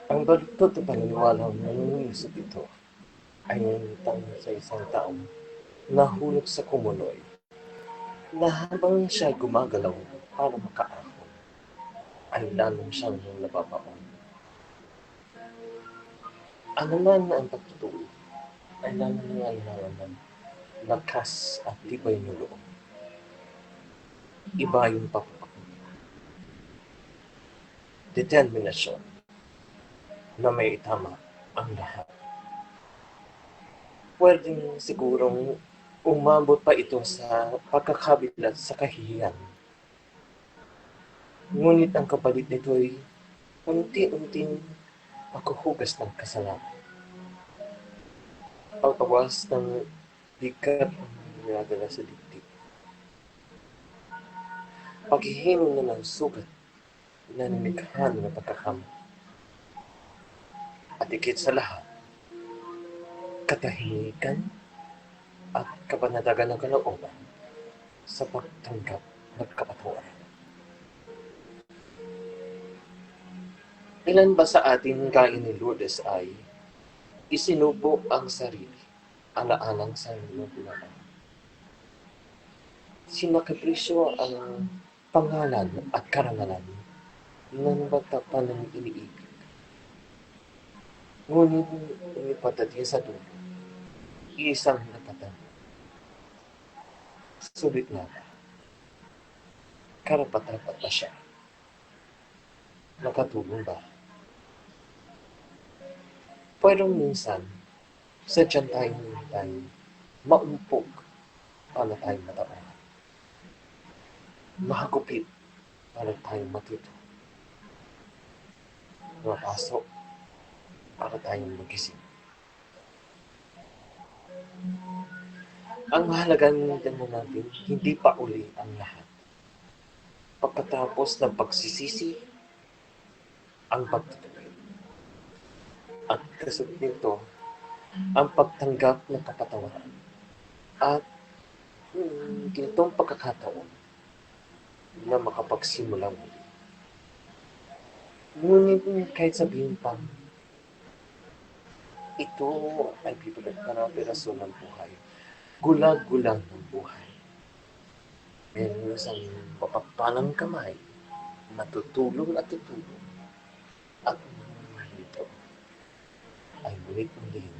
Ang baluktot na paniniwalang nanungisip ito ay nangitang sa isang taong nahulog sa kumuloy na habang siya gumagalaw para makaahon, ay lalong siyang nababaon. Ano man ang pagtutulog ay lalong nangangailangan ng lakas at tibay ng loob. Iba yung papapakita. Determinasyon na may itama ang lahat. Pwedeng sigurong umabot pa ito sa pagkakabilat sa kahihiyan. Ngunit ang kapalit nito ay unti-unting paghuhugas ng kasalanan. Pagtawas ng bigat ang niladala sa dibdib. Paghihinom na ng sugat na nimikha ng pagkakamali. At ikit sa lahat, katahimikan at kapanatagan ng kalooban sa pagtanggap ng kapatawaran. Ilan ba sa ating kain ni Lourdes ay isinubo ang sarili alaalang sa nabulaan? Sinakripisyo ang pangalan at karangalan ng magtapan ng iniibig. Ngunit ipatatin sa dulo, isang napatan. Sulit nga ba? Karapat-dapat ba siya? Nakatulong ba? Pero minsan, sadyan tayong maumpog para tayong matawan. Mahagupit para tayong matuto. Mapasok para tayong magising. Ang mahalagang mo natin, hindi pa uli ang lahat. Pagkatapos ng pagsisisi, ang pagtutuloy. At kasunod nito, ang pagtanggap ng kapatawaran. At ganitong pagkakataon na makapagsimula muli. Ngunit kahit sabihin pa, ito ay bibigat na ng operason ng buhay. Gulag-gulang ng buhay. Meron isang mapagpalang kamay, matutulong at tutulong. At ito ay mulit muling